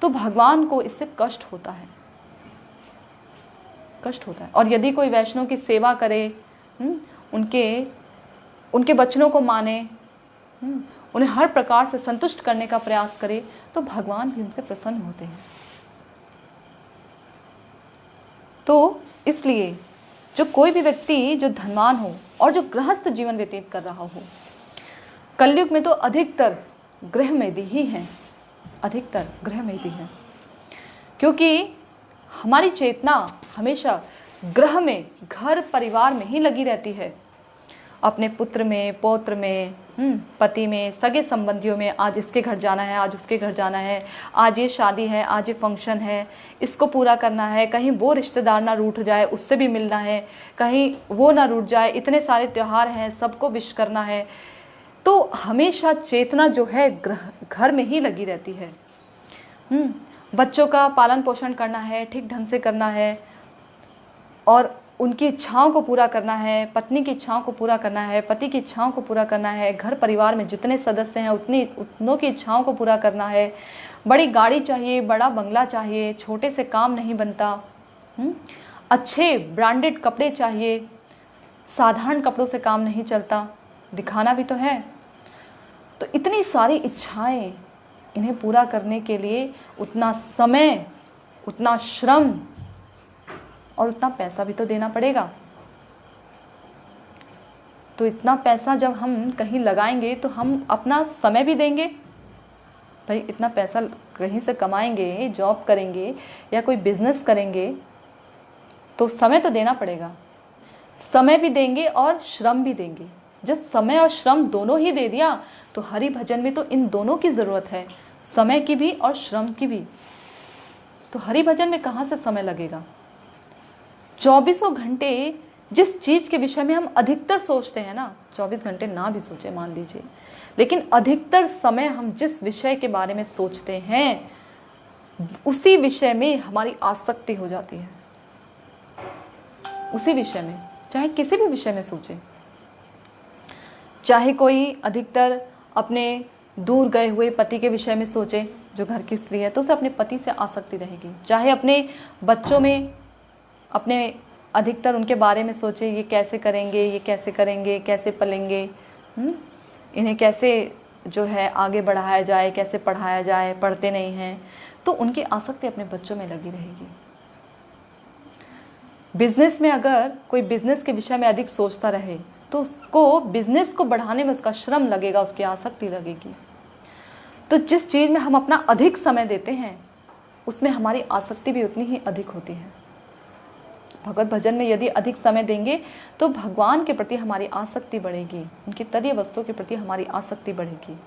तो भगवान को इससे कष्ट होता है, कष्ट होता है। और यदि कोई वैष्णव की सेवा करे, उनके वचनों को माने, उन्हें हर प्रकार से संतुष्ट करने का प्रयास करे, तो भगवान भी उनसे प्रसन्न होते हैं। तो इसलिए जो कोई भी व्यक्ति जो धनवान हो और जो गृहस्थ जीवन व्यतीत कर रहा हो, कलयुग में तो अधिकतर गृहमेधी ही हैं, अधिकतर गृहमेधी हैं, क्योंकि हमारी चेतना हमेशा गृह में, घर परिवार में ही लगी रहती है। अपने पुत्र में, पौत्र में, पति में, सगे संबंधियों में, आज इसके घर जाना है, आज उसके घर जाना है, आज ये शादी है, आज ये फंक्शन है, इसको पूरा करना है, कहीं वो रिश्तेदार ना रूठ जाए उससे भी मिलना है, कहीं वो ना रूठ जाए, इतने सारे त्यौहार हैं सबको विश करना है। तो हमेशा चेतना जो है घर में ही लगी रहती है। बच्चों का पालन पोषण करना है, ठीक ढंग से करना है, और उनकी इच्छाओं को पूरा करना है, पत्नी की इच्छाओं को पूरा करना है, पति की इच्छाओं को पूरा करना है, घर परिवार में जितने सदस्य हैं उतनों की इच्छाओं को पूरा करना है। बड़ी गाड़ी चाहिए, बड़ा बंगला चाहिए, छोटे से काम नहीं बनता। अच्छे ब्रांडेड कपड़े चाहिए, साधारण कपड़ों से काम नहीं चलता, दिखाना भी तो है। तो इतनी सारी इच्छाएं, इन्हें पूरा करने के लिए उतना समय, उतना श्रम और उतना पैसा भी तो देना पड़ेगा। तो इतना पैसा जब हम कहीं लगाएंगे तो हम अपना समय भी देंगे। भाई इतना पैसा कहीं से कमाएंगे, जॉब करेंगे या कोई बिजनेस करेंगे, तो समय तो देना पड़ेगा। समय भी देंगे और श्रम भी देंगे। जब समय और श्रम दोनों ही दे दिया तो हरि भजन में तो इन दोनों की ज़रूरत है, समय की भी और श्रम की भी। तो हरि भजन में कहाँ से समय लगेगा? 24 घंटे जिस चीज़ के विषय में हम अधिकतर सोचते हैं ना, 24 घंटे ना भी सोचे मान लीजिए, लेकिन अधिकतर समय हम जिस विषय के बारे में सोचते हैं उसी विषय में हमारी आसक्ति हो जाती है। उसी विषय में, चाहे किसी भी विषय में सोचें, चाहे कोई अधिकतर अपने दूर गए हुए पति के विषय में सोचे, जो घर की स्त्री है तो उसे अपने पति से आसक्ति रहेगी। चाहे अपने बच्चों में, अपने अधिकतर उनके बारे में सोचे, ये कैसे करेंगे, ये कैसे करेंगे, कैसे पलेंगे, इन्हें कैसे जो है आगे बढ़ाया जाए, कैसे पढ़ाया जाए, पढ़ते नहीं हैं, तो उनकी आसक्ति अपने बच्चों में लगी रहेगी। बिजनेस में अगर कोई बिजनेस के विषय में अधिक सोचता रहे तो उसको बिजनेस को बढ़ाने में उसका श्रम लगेगा, उसकी आसक्ति लगेगी। तो जिस चीज़ में हम अपना अधिक समय देते हैं उसमें हमारी आसक्ति भी उतनी ही अधिक होती है। भगवत भजन में यदि अधिक समय देंगे तो भगवान के प्रति हमारी आसक्ति बढ़ेगी, उनकी तरीय वस्तुओं के प्रति हमारी आसक्ति बढ़ेगी।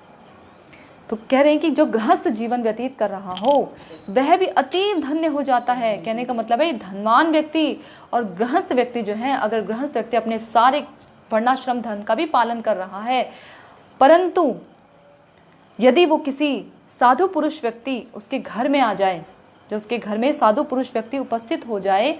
तो कह रहे हैं कि जो गृहस्थ जीवन व्यतीत कर रहा हो वह भी अति धन्य हो जाता है। कहने का मतलब है धनवान व्यक्ति और गृहस्थ व्यक्ति जो है, अगर गृहस्थ व्यक्ति अपने सारे वर्णाश्रम धर्म का भी पालन कर रहा है, परंतु यदि वो किसी साधु पुरुष व्यक्ति उसके घर में आ जाए, जो उसके घर में साधु पुरुष व्यक्ति उपस्थित हो जाए,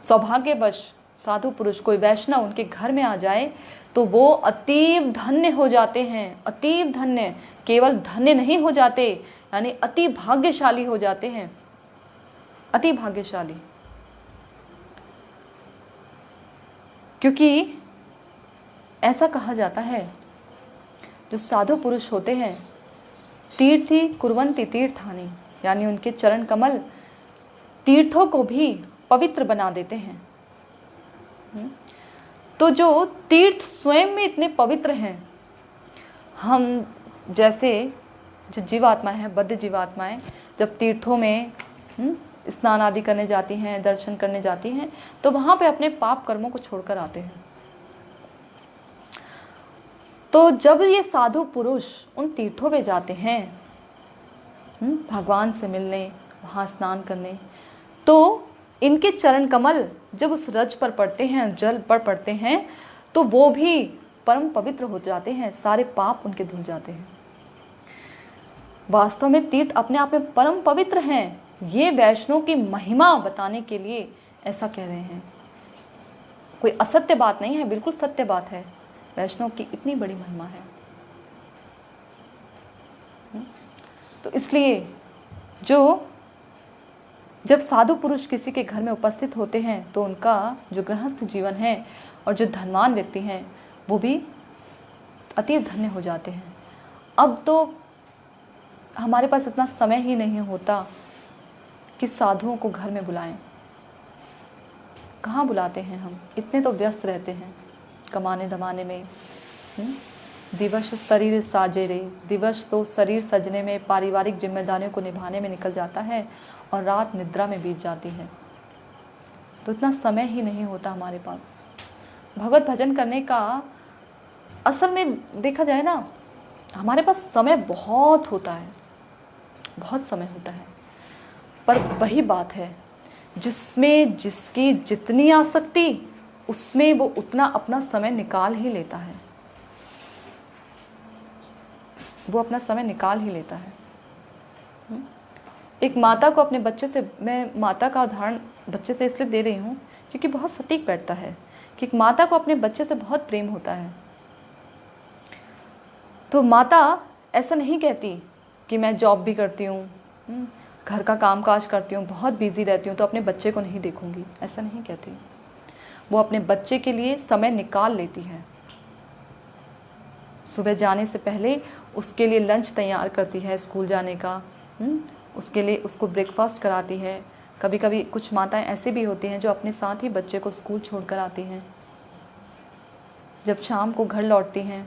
सौभाग्यवश साधु पुरुष कोई वैष्णव उनके घर में आ जाए, तो वो अतीव धन्य हो जाते हैं। अतीव धन्य, केवल धन्य नहीं हो जाते, यानी अति भाग्यशाली हो जाते हैं, अति भाग्यशाली। क्योंकि ऐसा कहा जाता है जो साधु पुरुष होते हैं, तीर्थी कुर्वन्ति तीर्थानि, यानी उनके चरण कमल तीर्थों को भी पवित्र बना देते हैं। तो जो तीर्थ स्वयं में इतने पवित्र हैं, हम जैसे जो जीवात्माएं हैं, बद्ध जीवात्माएं जब तीर्थों में स्नान आदि करने जाती हैं, दर्शन करने जाती हैं, तो वहां पे अपने पाप कर्मों को छोड़कर आते हैं। तो जब ये साधु पुरुष उन तीर्थों पे जाते हैं भगवान से मिलने, वहाँ स्नान करने, तो इनके चरण कमल जब उस रज पर पड़ते हैं, जल पर पड़ते हैं, तो वो भी परम पवित्र हो जाते हैं, सारे पाप उनके धुल जाते हैं। वास्तव में तीर्थ अपने आप में परम पवित्र हैं। ये वैष्णव की महिमा बताने के लिए ऐसा कह रहे हैं, कोई असत्य बात नहीं है, बिल्कुल सत्य बात है। वैष्णव की इतनी बड़ी महिमा है। तो इसलिए जब साधु पुरुष किसी के घर में उपस्थित होते हैं तो उनका जो गृहस्थ जीवन है और जो धनवान व्यक्ति हैं वो भी अति धन्य हो जाते हैं। अब तो हमारे पास इतना समय ही नहीं होता कि साधुओं को घर में बुलाएं। कहाँ बुलाते हैं हम, इतने तो व्यस्त रहते हैं कमाने धमाने में। दिवस शरीर साजे रे, दिवस तो शरीर सजने में, पारिवारिक जिम्मेदारियों को निभाने में निकल जाता है और रात निद्रा में बीत जाती है। तो इतना समय ही नहीं होता हमारे पास भगवत भजन करने का। असल में देखा जाए ना, हमारे पास समय बहुत होता है, बहुत समय होता है, पर वही बात है जिसमें जिसकी जितनी आसक्ति उसमें वो उतना अपना समय निकाल ही लेता है, वो अपना समय निकाल ही लेता है। एक माता को अपने बच्चे से, मैं माता का उदाहरण बच्चे से इसलिए दे रही हूँ क्योंकि बहुत सटीक बैठता है कि एक माता को अपने बच्चे से बहुत प्रेम होता है। तो माता ऐसा नहीं कहती कि मैं जॉब भी करती हूँ, घर का काम काज करती हूँ, बहुत बिजी रहती हूँ, तो अपने बच्चे को नहीं देखूंगी, ऐसा नहीं कहती। वो अपने बच्चे के लिए समय निकाल लेती है। सुबह जाने से पहले उसके लिए लंच तैयार करती है स्कूल जाने का, उसके लिए उसको ब्रेकफास्ट कराती है। कभी कभी कुछ माताएं ऐसे भी होती हैं जो अपने साथ ही बच्चे को स्कूल छोड़कर आती हैं। जब शाम को घर लौटती हैं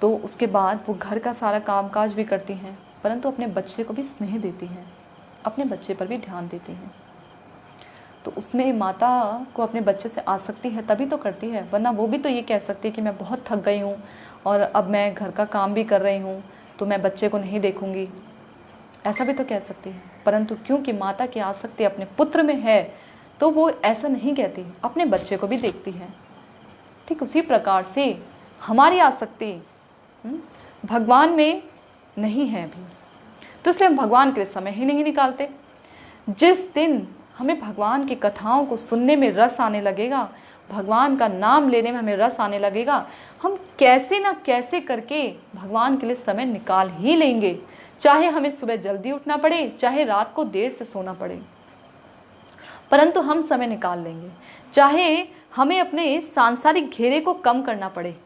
तो उसके बाद वो घर का सारा कामकाज भी करती हैं, परंतु अपने बच्चे को भी स्नेह देती हैं, अपने बच्चे पर भी ध्यान देती हैं। तो उसमें माता को अपने बच्चे से आसक्ति है तभी तो करती है, वरना वो भी तो ये कह सकती है कि मैं बहुत थक गई हूँ और अब मैं घर का काम भी कर रही हूँ तो मैं बच्चे को नहीं देखूंगी, ऐसा भी तो कह सकती है। परंतु क्योंकि माता की आसक्ति अपने पुत्र में है तो वो ऐसा नहीं कहती, अपने बच्चे को भी देखती है। ठीक उसी प्रकार से हमारी आसक्ति भगवान में नहीं है अभी, तो इसलिए हम भगवान के लिए समय ही नहीं निकालते। जिस दिन हमें भगवान की कथाओं को सुनने में रस आने लगेगा, भगवान का नाम लेने में हमें रस आने लगेगा, हम कैसे ना कैसे करके भगवान के लिए समय निकाल ही लेंगे, चाहे हमें सुबह जल्दी उठना पड़े, चाहे रात को देर से सोना पड़े, परंतु हम समय निकाल लेंगे। चाहे हमें अपने सांसारिक घेरे को कम करना पड़े,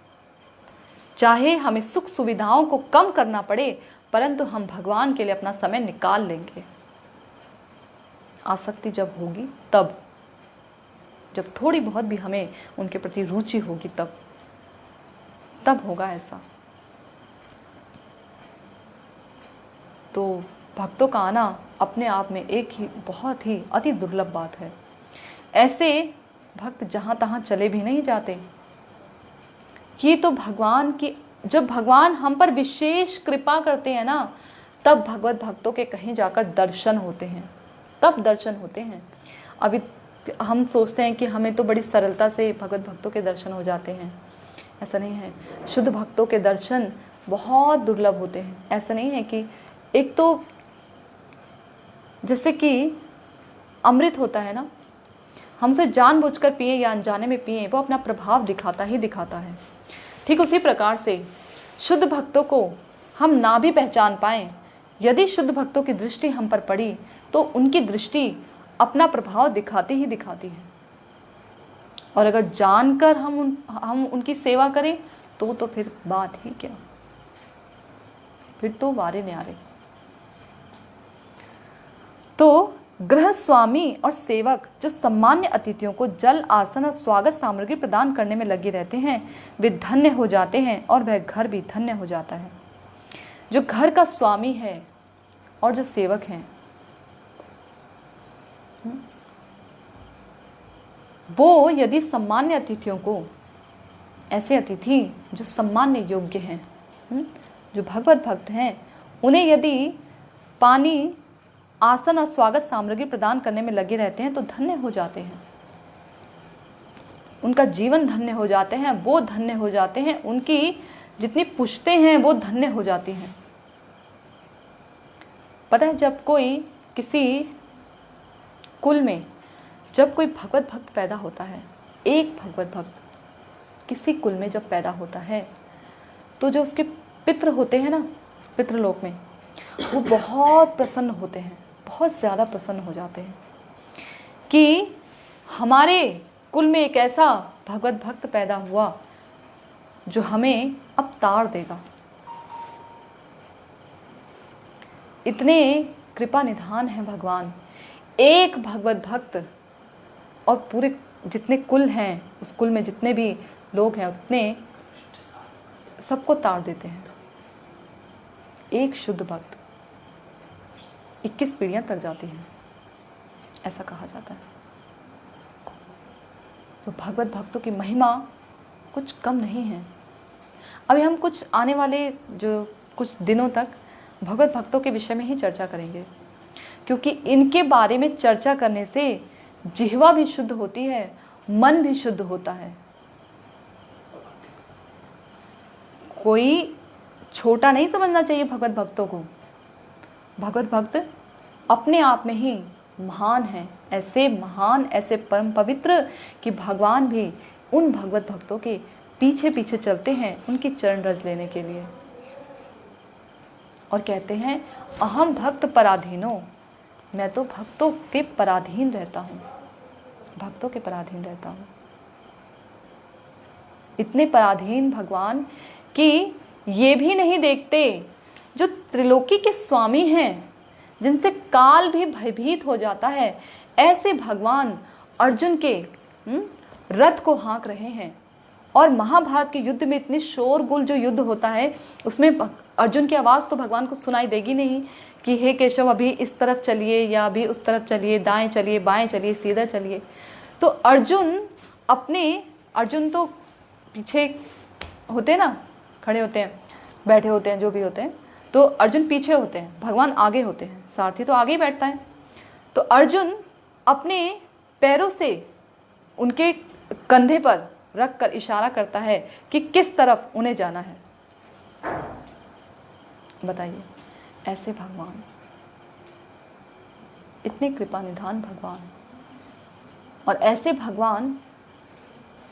चाहे हमें सुख सुविधाओं को कम करना पड़े, परंतु हम भगवान के लिए अपना समय निकाल लेंगे। आसक्ति जब होगी तब, जब थोड़ी बहुत भी हमें उनके प्रति रुचि होगी तब होगा ऐसा। तो भक्तों का आना अपने आप में एक ही बहुत ही अति दुर्लभ बात है। ऐसे भक्त जहाँ तहाँ चले भी नहीं जाते। ये तो भगवान की, जब भगवान हम पर विशेष कृपा करते हैं ना, तब भगवत भक्तों के कहीं जाकर दर्शन होते हैं, तब दर्शन होते हैं। अभी हम सोचते हैं कि हमें तो बड़ी सरलता से भगवत भक्तों के दर्शन हो जाते हैं, ऐसा नहीं है। शुद्ध भक्तों के दर्शन बहुत दुर्लभ होते हैं। ऐसा नहीं है कि एक तो जैसे कि अमृत होता है ना, हमसे जानबूझकर पिए या अनजाने में पिए, वो अपना प्रभाव दिखाता ही दिखाता है। ठीक उसी प्रकार से शुद्ध भक्तों को हम ना भी पहचान पाएं, यदि शुद्ध भक्तों की दृष्टि हम पर पड़ी तो उनकी दृष्टि अपना प्रभाव दिखाती ही दिखाती है। और अगर जानकर हम उनकी सेवा करें तो फिर बात ही क्या, फिर तो वारे न्यारे। तो गृह स्वामी और सेवक जो सामान्य अतिथियों को जल, आसन और स्वागत सामग्री प्रदान करने में लगे रहते हैं, वे धन्य हो जाते हैं और वह घर भी धन्य हो जाता है। जो घर का स्वामी है और जो सेवक हैं, वो यदि सामान्य अतिथियों को, ऐसे अतिथि जो सम्मान्य योग्य हैं, जो भगवत भक्त हैं, उन्हें यदि पानी, आसन और स्वागत सामग्री प्रदान करने में लगे रहते हैं तो धन्य हो जाते हैं। उनका जीवन धन्य हो जाते हैं, वो धन्य हो जाते हैं, उनकी जितनी पुश्तें हैं वो धन्य हो जाती हैं। पता है, जब कोई किसी कुल में जब कोई भगवत भक्त पैदा होता है, एक भगवत भक्त किसी कुल में जब पैदा होता है, तो जो उसके पितृ होते हैं ना, पितृलोक में, वो बहुत प्रसन्न होते हैं, बहुत ज़्यादा प्रसन्न हो जाते हैं कि हमारे कुल में एक ऐसा भगवत भक्त पैदा हुआ जो हमें अब तार देगा। इतने कृपा निधान है भगवान। एक भगवत भक्त और पूरे जितने कुल हैं, उस कुल में जितने भी लोग हैं, उतने सबको तार देते हैं। एक शुद्ध भक्त 21 पीढ़ियां तर जाती हैं, ऐसा कहा जाता है। तो भगवत भक्तों की महिमा कुछ कम नहीं है। अभी हम कुछ आने वाले जो कुछ दिनों तक भगवत भक्तों के विषय में ही चर्चा करेंगे, क्योंकि इनके बारे में चर्चा करने से जिह्वा भी शुद्ध होती है, मन भी शुद्ध होता है। कोई छोटा नहीं समझना चाहिए भगवत भक्तों को। भगवत भक्त अपने आप में ही महान है, ऐसे महान, ऐसे परम पवित्र कि भगवान भी उन भगवत भक्तों के पीछे पीछे चलते हैं उनकी चरण रज लेने के लिए, और कहते हैं अहम भक्त पराधीनो, मैं तो भक्तों के पराधीन रहता हूँ, भक्तों के पराधीन रहता हूँ। इतने पराधीन भगवान कि ये भी नहीं देखते, जो त्रिलोकी के स्वामी हैं, जिनसे काल भी भयभीत हो जाता है, ऐसे भगवान अर्जुन के रथ को हाँक रहे हैं। और महाभारत के युद्ध में इतने शोरगुल जो युद्ध होता है, उसमें अर्जुन की आवाज़ तो भगवान को सुनाई देगी नहीं कि हे केशव अभी इस तरफ चलिए या अभी उस तरफ चलिए, दाएं चलिए, बाएं चलिए, सीधा चलिए। तो अर्जुन तो पीछे होते हैं ना, खड़े होते हैं, बैठे होते हैं, जो भी होते हैं, तो अर्जुन पीछे होते हैं, भगवान आगे होते हैं, सारथी तो आगे ही बैठता है। तो अर्जुन अपने पैरों से उनके कंधे पर रख कर इशारा करता है कि किस तरफ उन्हें जाना है। बताइए, ऐसे भगवान, इतने कृपा निधान भगवान, और ऐसे भगवान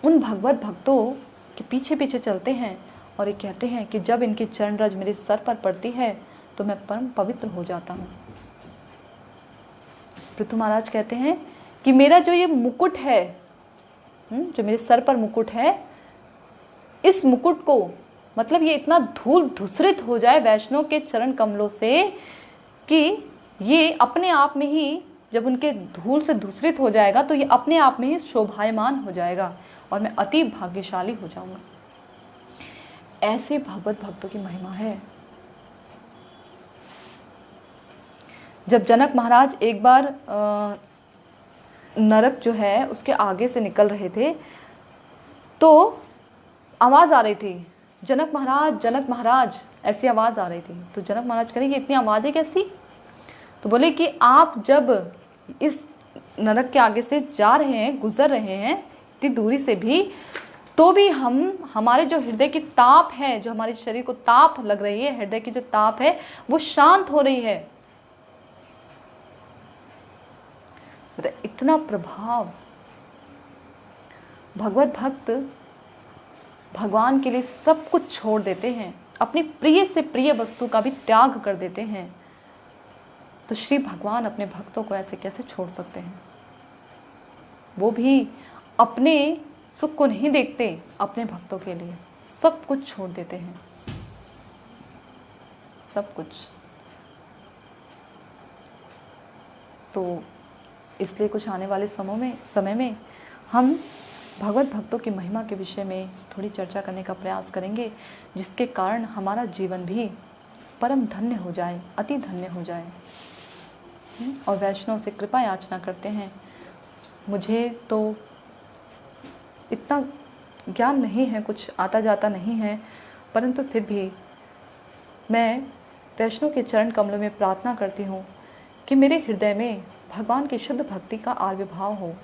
उन भगवत भक्तों के पीछे पीछे चलते हैं और ये कहते हैं कि जब इनकी चरण रज मेरे सर पर पड़ती है तो मैं परम पवित्र हो जाता हूँ। पृथु महाराज कहते हैं कि मेरा जो ये मुकुट है, जो मेरे सर पर मुकुट है, इस मुकुट को मतलब ये इतना धूल धूसरित हो जाए वैष्णव के चरण कमलों से कि ये अपने आप में ही, जब उनके धूल से धूसरित हो जाएगा तो ये अपने आप में ही शोभायमान हो जाएगा और मैं अति भाग्यशाली हो जाऊंगा। ऐसे भगवत भक्तों की महिमा है। जब जनक महाराज एक बार नरक जो है उसके आगे से निकल रहे थे तो आवाज आ रही थी, जनक महाराज, ऐसी आवाज आ रही थी। तो जनक महाराज कह रहे, ये इतनी आवाजें कैसी? तो बोले कि आप जब इस नरक के आगे से जा रहे हैं, गुजर रहे हैं इतनी दूरी से भी, तो भी हमारे जो हृदय की ताप है, जो हमारे शरीर को ताप लग रही है, हृदय की जो ताप है वो शांत हो रही है। इतना प्रभाव। भगवत भक्त भगवान के लिए सब कुछ छोड़ देते हैं, अपनी प्रिय से प्रिय वस्तु का भी त्याग कर देते हैं। तो श्री भगवान अपने भक्तों को ऐसे कैसे छोड़ सकते हैं? वो भी अपने सुख को नहीं देखते, अपने भक्तों के लिए सब कुछ छोड़ देते हैं, सब कुछ। तो इसलिए कुछ आने वाले समय में हम भगवत भक्तों की महिमा के विषय में थोड़ी चर्चा करने का प्रयास करेंगे, जिसके कारण हमारा जीवन भी परम धन्य हो जाए, अति धन्य हो जाए। और वैष्णव से कृपा याचना करते हैं। मुझे तो इतना ज्ञान नहीं है, कुछ आता जाता नहीं है, परंतु फिर भी मैं वैष्णव के चरण कमलों में प्रार्थना करती हूँ कि मेरे हृदय में भगवान की शुद्ध भक्ति का आविर्भाव हो।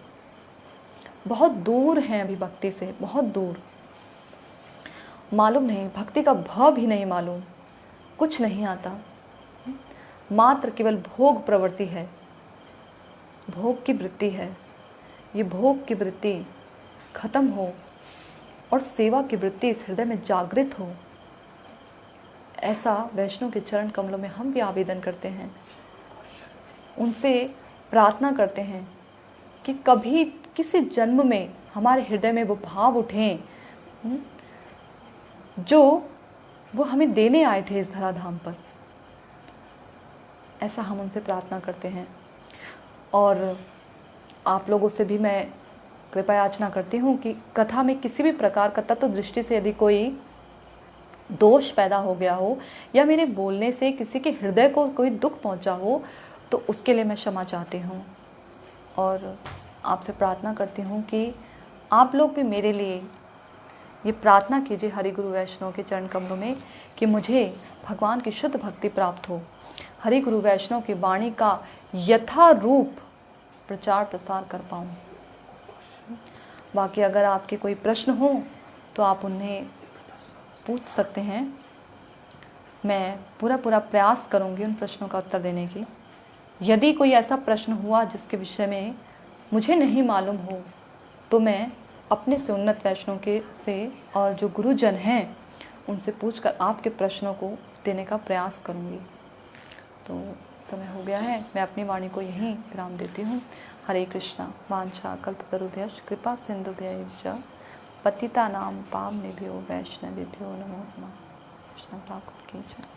बहुत दूर हैं अभी भक्ति से, बहुत दूर, मालूम नहीं, भक्ति का भाव भी नहीं मालूम, कुछ नहीं आता, मात्र केवल भोग प्रवृत्ति है, भोग की वृत्ति है। ये भोग की वृत्ति खत्म हो और सेवा की वृत्ति इस हृदय में जागृत हो, ऐसा वैष्णव के चरण कमलों में हम भी आवेदन करते हैं। उनसे प्रार्थना करते हैं कि कभी किसी जन्म में हमारे हृदय में वो भाव उठें जो वो हमें देने आए थे इस धराधाम पर। ऐसा हम उनसे प्रार्थना करते हैं। और आप लोगों से भी मैं कृपया याचना करती हूँ कि कथा में किसी भी प्रकार का तत्व दृष्टि से यदि कोई दोष पैदा हो गया हो या मेरे बोलने से किसी के हृदय को कोई दुख पहुँचा हो, तो उसके लिए मैं क्षमा चाहती हूँ। और आपसे प्रार्थना करती हूँ कि आप लोग भी मेरे लिए ये प्रार्थना कीजिए हरि गुरु वैष्णव के चरण कमलों में कि मुझे भगवान की शुद्ध भक्ति प्राप्त हो, हरि गुरु वैष्णव की वाणी का यथारूप प्रचार प्रसार कर पाऊँ। बाकी अगर आपके कोई प्रश्न हो तो आप उन्हें पूछ सकते हैं। मैं पूरा प्रयास करूँगी उन प्रश्नों का उत्तर देने की। यदि कोई ऐसा प्रश्न हुआ जिसके विषय में मुझे नहीं मालूम हो, तो मैं अपने से उन्नत वैष्णव के से और जो गुरुजन हैं उनसे पूछकर आपके प्रश्नों को देने का प्रयास करूँगी। तो समय हो गया है, मैं अपनी वाणी को यहीं विराम देती हूँ। हरे कृष्णा। वांछा कल्पतरुभ्यश्च कृपा सिन्धुभ्यश्च पतितानां पावनेभ्यो वैष्णवेभ्यो नमो नमः। कृष्ण प्राप्त कीजिए।